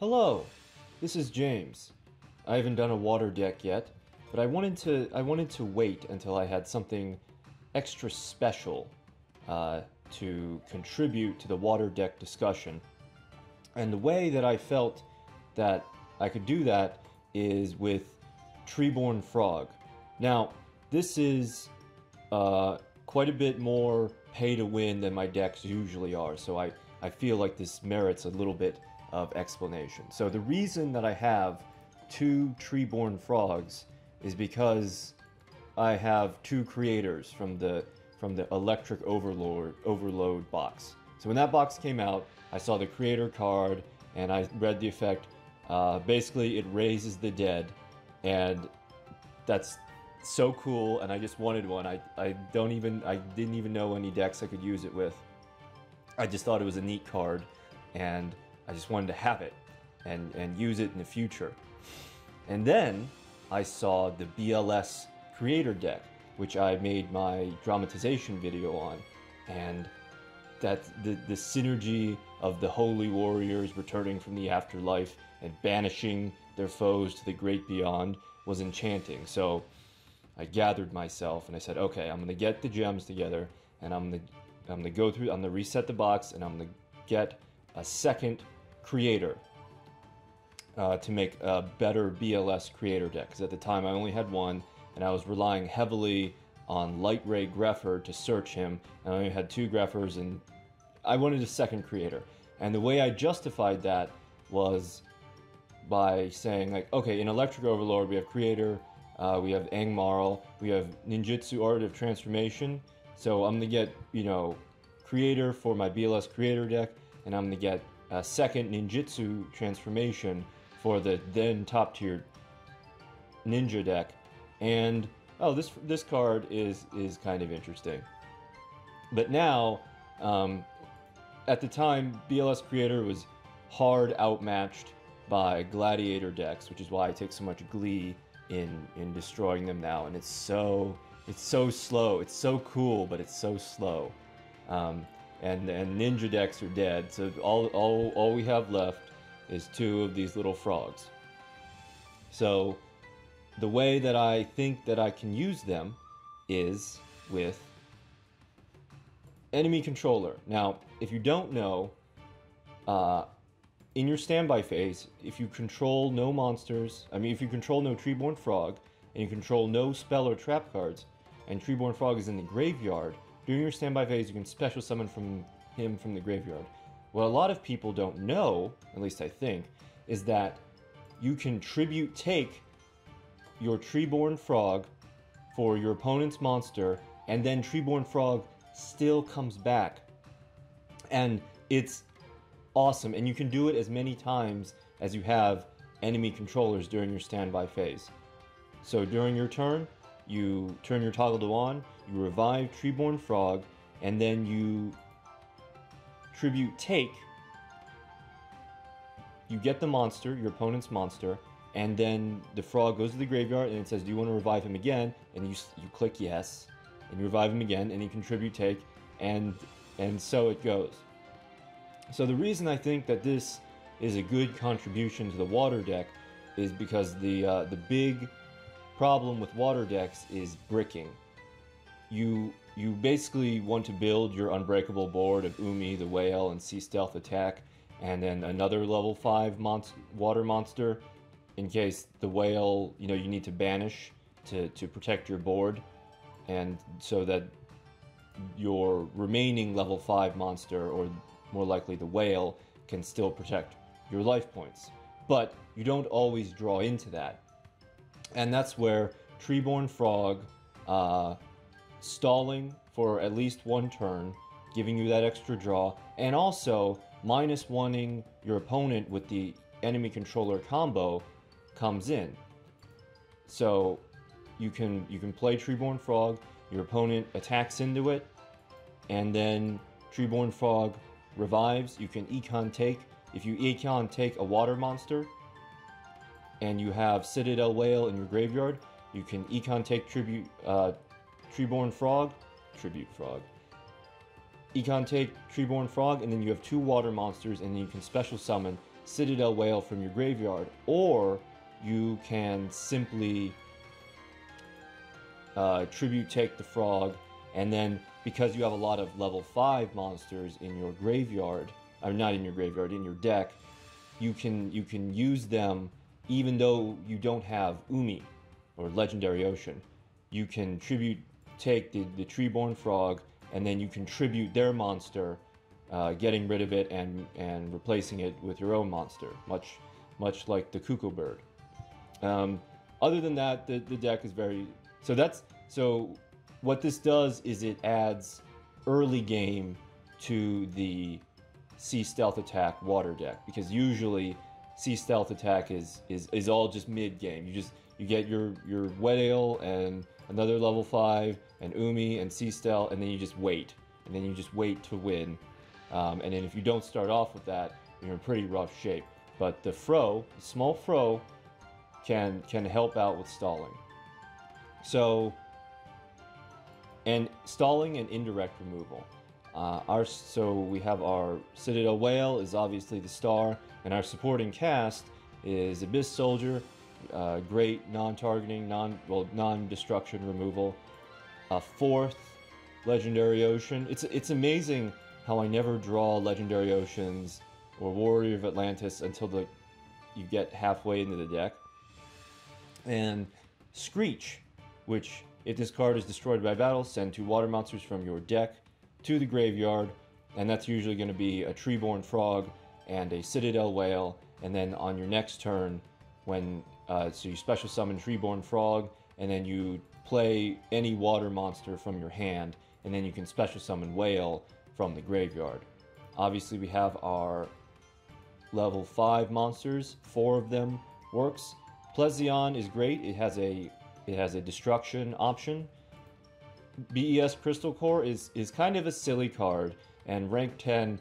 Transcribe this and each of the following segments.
Hello, this is James. I haven't done a water deck yet, but I wanted to wait until I had something extra special to contribute to the water deck discussion. And the way that I felt that I could do that is with Treeborn Frog. Now, this is quite a bit more pay to win than my decks usually are, so I feel like this merits a little bit of explanation. So the reason that I have two Treeborn Frogs is because I have two creators from the Electric Overload box. So when that box came out, I saw the creator card and I read the effect. Basically, it raises the dead, and that's so cool. And I just wanted one. I didn't even know any decks I could use it with. I just thought it was a neat card, and I just wanted to have it and use it in the future. And then I saw the BLS creator deck, which I made my dramatization video on, and that the synergy of the holy warriors returning from the afterlife and banishing their foes to the great beyond was enchanting. So I gathered myself and I said, okay, I'm gonna get the gems together, and I'm gonna reset the box, and I'm gonna get a second creator to make a better BLS creator deck. Because at the time I only had one, and I was relying heavily on Light Ray Greffer to search him, and I only had two Greffers, and I wanted a second creator. And the way I justified that was by saying, like, okay, in Electric Overlord we have creator, we have Angmarl, we have Ninjutsu Art of Transformation, so I'm gonna get, creator for my BLS creator deck, and I'm gonna get a second ninjutsu transformation for the then top tier ninja deck. And oh, this card is kind of interesting. But now, at the time, BLS creator was hard outmatched by gladiator decks, which is why I take so much glee in destroying them now. And it's so slow. It's so cool, but it's so slow. And ninja decks are dead, so all we have left is two of these little frogs. So the way that I think that I can use them is with enemy controller. Now, if you don't know, in your standby phase, if you control no monsters, if you control no Treeborn Frog, and you control no spell or trap cards, and Treeborn Frog is in the graveyard, during your standby phase, you can special summon him from the graveyard. What a lot of people don't know, at least I think, is that you can tribute take your Treeborn Frog for your opponent's monster, and then Treeborn Frog still comes back. And it's awesome, and you can do it as many times as you have enemy controllers during your standby phase. So during your turn, you turn your toggle to on, you revive Treeborn Frog, and then you tribute take. You get the monster, your opponent's monster, and then the frog goes to the graveyard and it says, do you want to revive him again? And you click yes, and you revive him again, and you contribute take, and so it goes. So the reason I think that this is a good contribution to the water deck is because the big problem with water decks is bricking. You basically want to build your unbreakable board of Umi, the whale, and Sea Stealth Attack, and then another level 5 water monster in case the whale, you need to banish to protect your board, and so that your remaining level 5 monster, or more likely the whale, can still protect your life points. But you don't always draw into that. And that's where Treeborn Frog stalling for at least one turn, giving you that extra draw, and also -1ing your opponent with the enemy controller combo comes in. So you can play Treeborn Frog, your opponent attacks into it, and then Treeborn Frog revives. You can econ take. If you econ take a water monster, and you have Citadel Whale in your graveyard, you can econ take Treeborn Frog, econ take Treeborn Frog, and then you have two water monsters, and then you can special summon Citadel Whale from your graveyard, or you can simply tribute take the frog, and then because you have a lot of level 5 monsters in your graveyard, or not in your graveyard, in your deck, you can use them even though you don't have Umi or Legendary Ocean. You can tribute take the Treeborn Frog, and then you can tribute their monster, getting rid of it and replacing it with your own monster, much like the Cuckoo Bird. Other than that, the deck is very... So what this does is it adds early game to the Sea Stealth Attack water deck, because usually Sea Stealth Attack is all just mid game. You get your Wet Ale and another level 5 and Umi and Sea Stealth, and then you just wait, to win. And then if you don't start off with that, you're in pretty rough shape. But the small Fro, can help out with stalling. So, and stalling and indirect removal. So we have our Citadel Whale is obviously the star, and our supporting cast is Abyss Soldier, great non-targeting, non-destruction removal. 4th, Legendary Ocean. It's amazing how I never draw Legendary Oceans or Warrior of Atlantis until you get halfway into the deck. And Screech, which if this card is destroyed by battle, send 2 water monsters from your deck to the graveyard, and that's usually going to be a Treeborn Frog and a Citadel Whale. And then on your next turn, so you special summon Treeborn Frog, and then you play any water monster from your hand, and then you can special summon Whale from the graveyard. Obviously we have our level 5 monsters, 4 of them works. Plesion is great. It has a destruction option. BES Crystal Core is kind of a silly card, and rank 10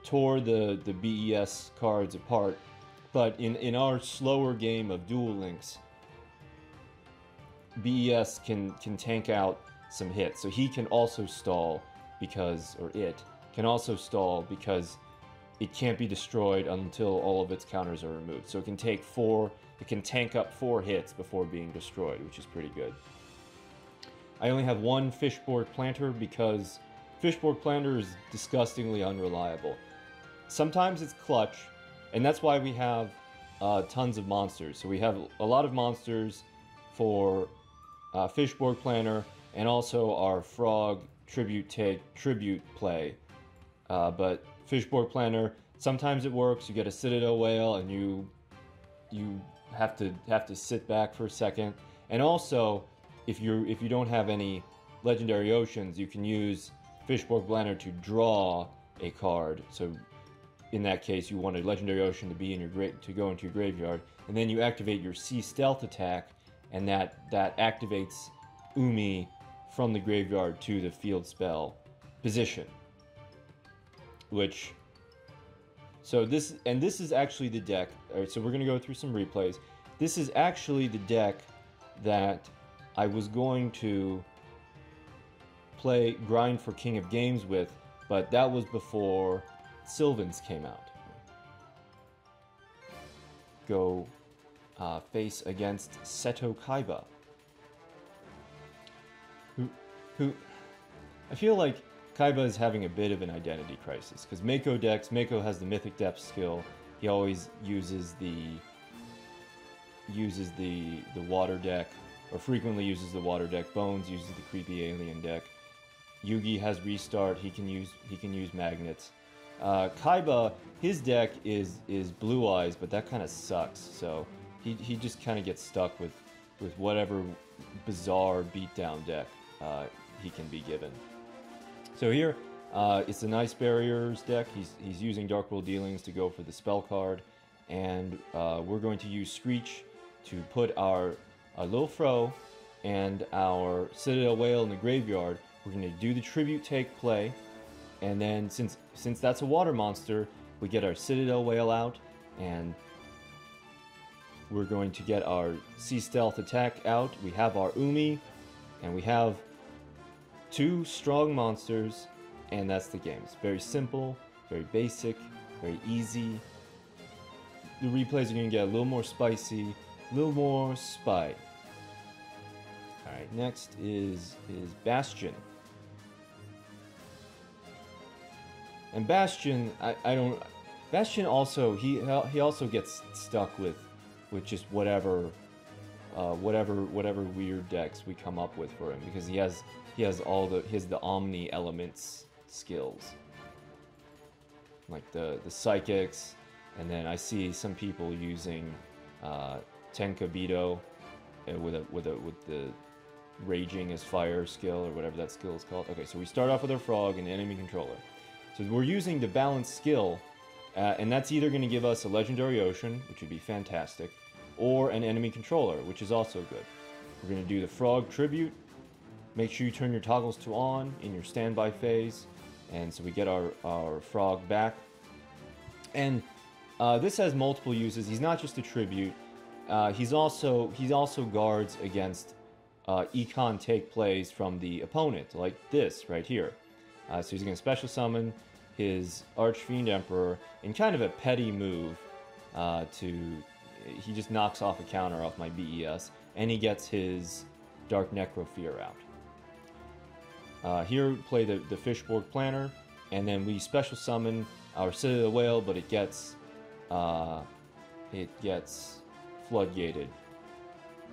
tore the BES cards apart. But in our slower game of Duel Links, BES can tank out some hits. So he can also stall because it can't be destroyed until all of its counters are removed. So it can tank up 4 hits before being destroyed, which is pretty good. I only have 1 Fishborg Planter because Fishborg Planter is disgustingly unreliable. Sometimes it's clutch, and that's why we have tons of monsters. So we have a lot of monsters for Fishborg Planter, and also our Frog tribute play. But Fishborg Planter, sometimes it works. You get a Citadel Whale, and you have to sit back for a second. And also, if you don't have any Legendary Oceans, you can use Fishborg Planter to draw a card. So in that case, you want a Legendary Ocean to be to go into your graveyard, and then you activate your Sea Stealth Attack, and that activates Umi from the graveyard to the field spell position. This is actually the deck. All right, so we're gonna go through some replays. This is actually the deck that I was going to grind for King of Games with, but that was before Sylvans came out. Go face against Seto Kaiba, who I feel like Kaiba is having a bit of an identity crisis, because Mako has the Mythic Depth skill. He always uses the water deck, or frequently uses the water deck. Bones uses the creepy alien deck. Yugi has restart. He can use magnets. Kaiba, his deck is Blue Eyes, but that kind of sucks. So he just kind of gets stuck with whatever bizarre beatdown deck he can be given. So here, it's a nice barriers deck. He's using Dark World Dealings to go for the spell card, and we're going to use Screech to put our Lil Fro and our Citadel Whale in the graveyard. We're going to do the Tribute Take play, and then since that's a water monster, we get our Citadel Whale out, and we're going to get our Sea Stealth Attack out. We have our Umi, and we have 2 strong monsters, and that's the game. It's very simple, very basic, very easy. the replays are gonna get a little more spicy, a little more spy. All right, next is Bastion. And Bastion, I don't. Bastion also he also gets stuck with just whatever weird decks we come up with for him, because he has the Omni elements skills, like the psychics, and then I see some people using Tenkabito with the raging as fire skill, or whatever that skill is called. Okay, so we start off with our frog and enemy controller. So we're using the balanced skill, and that's either going to give us a legendary ocean, which would be fantastic, or an enemy controller, which is also good. We're going to do the frog tribute. Make sure you turn your toggles to on in your standby phase, and so we get our frog back. And this has multiple uses. He's not just a tribute. He's also guards against econ take plays from the opponent, like this right here. So he's going to special summon his Archfiend Emperor in kind of a petty move. He just knocks off a counter off my BES, and he gets his Dark Necrofear out. Here we play the Fishborg Planner, and then we special summon our Citadel Whale, but it gets floodgated.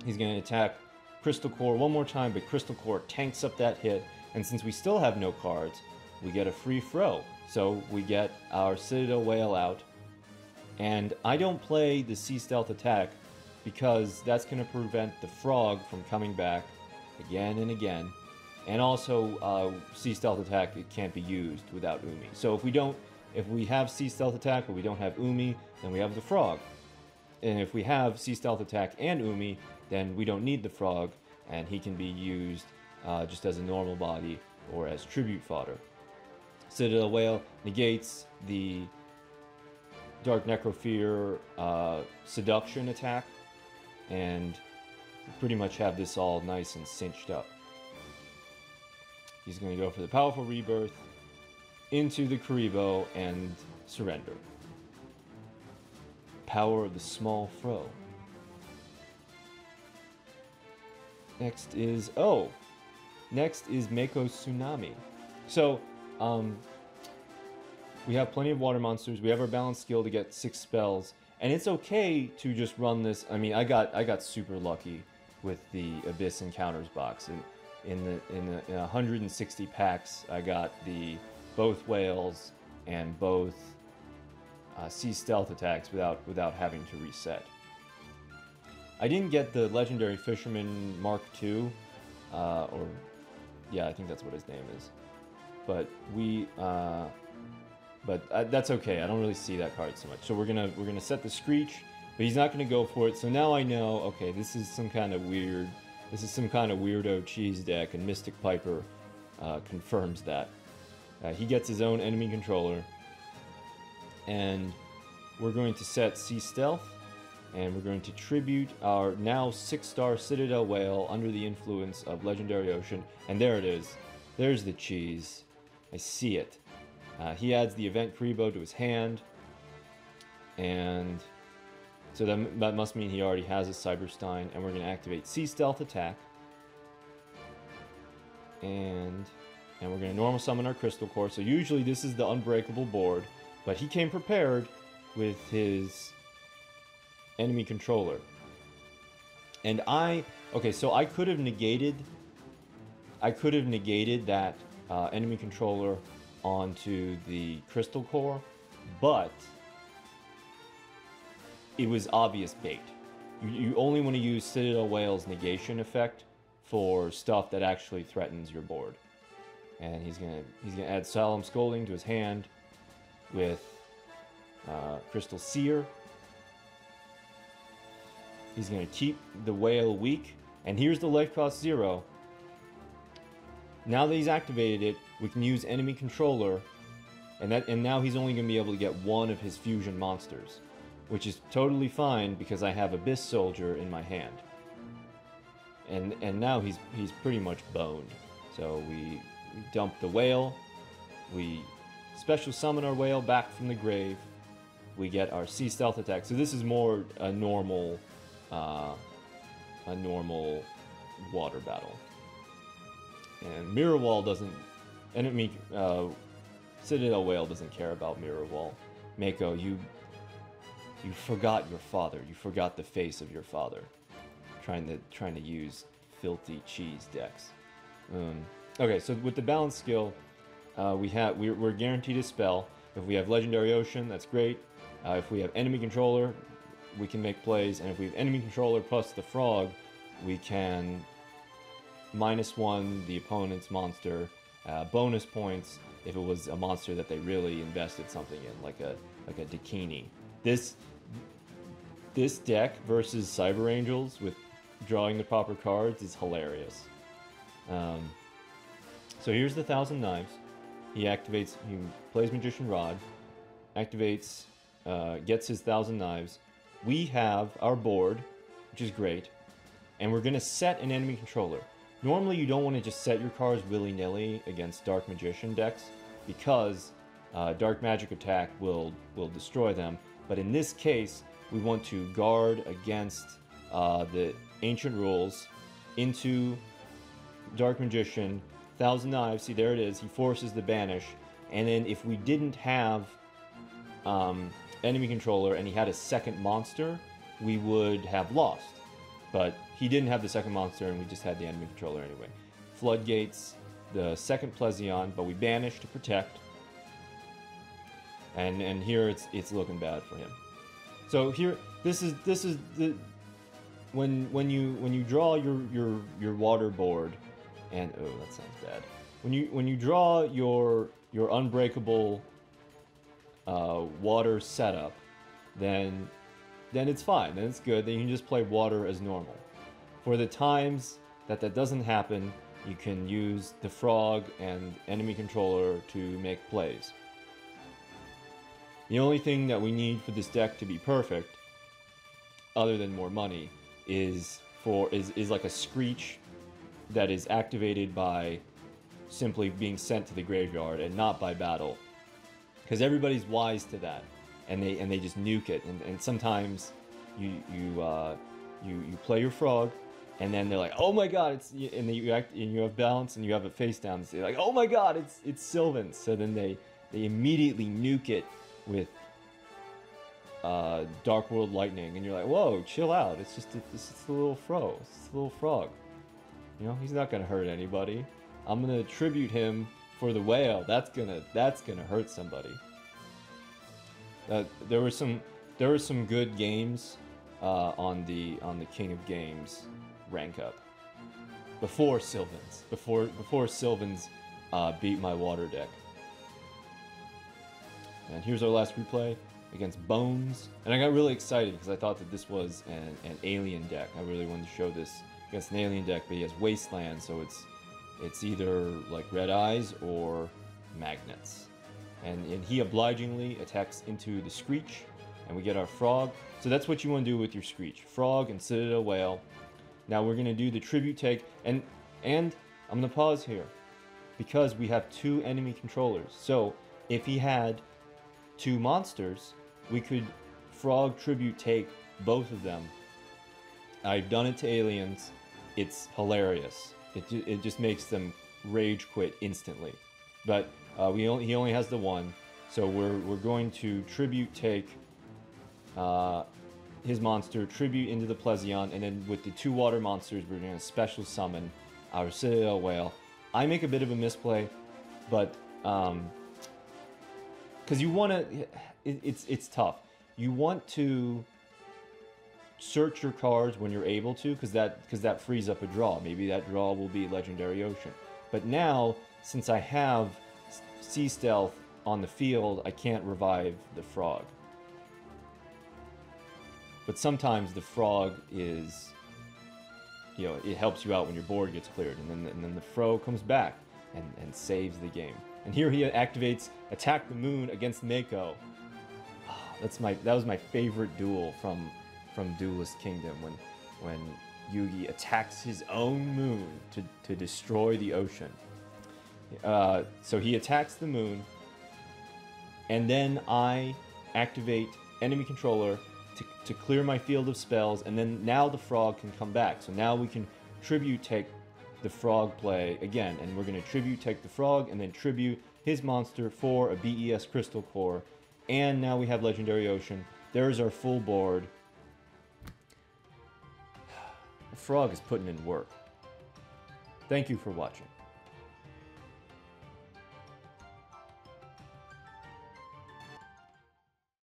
He's going to attack Crystal Core one more time, but Crystal Core tanks up that hit, and since we still have no cards, we get a free throw. So we get our Citadel Whale out, and I don't play the Sea Stealth attack because that's going to prevent the frog from coming back again and again, and also Sea Stealth attack, it can't be used without Umi. So if we have Sea Stealth attack but we don't have Umi, then we have the frog. And if we have Sea Stealth attack and Umi, then we don't need the frog, and he can be used just as a normal body or as tribute fodder. Citadel Whale negates the Dark Necrofear seduction attack, and we pretty much have this all nice and cinched up. He's going to go for the Powerful Rebirth into the Karibo and surrender. Power of the Small Fro. Next is Mako Tsunami. So, we have plenty of water monsters. We have our balanced skill to get 6 spells, and it's okay to just run this. I mean, I got super lucky with the Abyss Encounters box. In 160 packs, I got both whales and both Sea Stealth attacks without having to reset. I didn't get the Legendary Fisherman Mark II, yeah, I think that's what his name is. But that's okay. I don't really see that card so much. So we're gonna set the Screech, but he's not gonna go for it. So now I know, okay, this is some kind of weirdo cheese deck, and Mystic Piper confirms that. He gets his own enemy controller, and we're going to set Sea Stealth, and we're going to tribute our now 6-star Citadel Whale under the influence of Legendary Ocean, and there it is. There's the cheese. I see it. He adds the Event Karibo to his hand, and so that must mean he already has a Cyberstein, and we're going to activate Sea Stealth attack, and we're going to normal summon our Crystal Core. So usually this is the unbreakable board, but he came prepared with his enemy controller. And so I could have negated that enemy controller onto the Crystal Core, but it was obvious bait. You only want to use Citadel Whale's negation effect for stuff that actually threatens your board. And he's gonna add Solemn Scolding to his hand with Crystal Seer. He's gonna keep the whale weak, and here's the life cost 0. Now that he's activated it, we can use enemy controller, and now he's only gonna be able to get one of his fusion monsters, which is totally fine because I have Abyss Soldier in my hand. And now he's pretty much boned. So we dump the whale, we special summon our whale back from the grave, we get our sea stealth attack. So this is more a normal water battle. And Mirror Wall doesn't, enemy Citadel Whale doesn't care about Mirror Wall. Mako, you forgot your father. You forgot the face of your father. Trying to use filthy cheese decks. Okay, so with the balance skill, we're guaranteed a spell. If we have Legendary Ocean, that's great. If we have enemy controller, we can make plays, and if we have enemy controller plus the frog, we can -1 the opponent's monster, bonus points if it was a monster that they really invested something in, like a Dakini. This deck versus Cyber Angels with drawing the proper cards is hilarious. So here's the 1,000 Knives. He plays Magician Rod, activates, gets his 1,000 Knives. We have our board, which is great, and we're going to set an enemy controller. Normally you don't want to just set your cards willy-nilly against Dark Magician decks, because Dark Magic attack will destroy them, but in this case, we want to guard against the Ancient Rules into Dark Magician, 1,000 Knives, see there it is, he forces the banish, and then if we didn't have enemy controller and he had a second monster, we would have lost. But he didn't have the second monster and we just had the enemy controller anyway. Floodgates, the second Plesion, but we banish to protect. And here it's looking bad for him. So here this is the when you draw your water board, and oh, that sounds bad. When you draw your unbreakable water setup, then it's fine. Then it's good. Then you can just play water as normal. For the times that doesn't happen, you can use the frog and enemy controller to make plays. The only thing that we need for this deck to be perfect, other than more money, is like a Screech that is activated by simply being sent to the graveyard and not by battle, because everybody's wise to that, and they just nuke it. And sometimes you play your frog, and then they're like, oh my god, and you have balance and you have it face down, so they're like, oh my god, it's Sylvan. So then they immediately nuke it with Dark World Lightning, and you're like, whoa, chill out. It's just a little fro. It's just a little frog. You know, he's not gonna hurt anybody. I'm gonna tribute him for the whale. That's gonna hurt somebody. There were some good games on the King of Games rank up before Sylvans. Before Sylvans beat my water deck. And here's our last replay against Bones. And I got really excited because I thought that this was an alien deck. I really wanted to show this against an alien deck, but he has Wasteland, so it's either like Red Eyes or Magnets. And he obligingly attacks into the Screech, and we get our Frog. So that's what you want to do with your Screech. Frog and Citadel Whale. Now we're going to do the Tribute Take, and I'm going to pause here, because we have 2 enemy controllers. So if he had 2 monsters, we could Frog Tribute Take both of them. I've done it to aliens. It's hilarious. It just makes them rage quit instantly. But he only has the 1, so we're going to Tribute Take his monster, Tribute into the Plesion, and then with the 2 water monsters, we're going to special summon our Citadel Whale. I make a bit of a misplay, but because you want to, it's tough. You want to search your cards when you're able to, because that frees up a draw. Maybe that draw will be Legendary Ocean. But now, since I have Sea Stealth on the field, I can't revive the Frog. But sometimes the Frog is, it helps you out when your board gets cleared, and then the Fro comes back and saves the game. And here he activates Attack the Moon against Mako. That was my favorite duel from Duelist Kingdom, when Yugi attacks his own moon to destroy the ocean. So he attacks the moon, and then I activate enemy controller to clear my field of spells, and then now the frog can come back. So now we can tribute take the frog play again, and we're going to tribute take the frog, and then tribute his monster for a BES Crystal Core, and now we have Legendary Ocean. There's our full board. The frog is putting in work. Thank you for watching.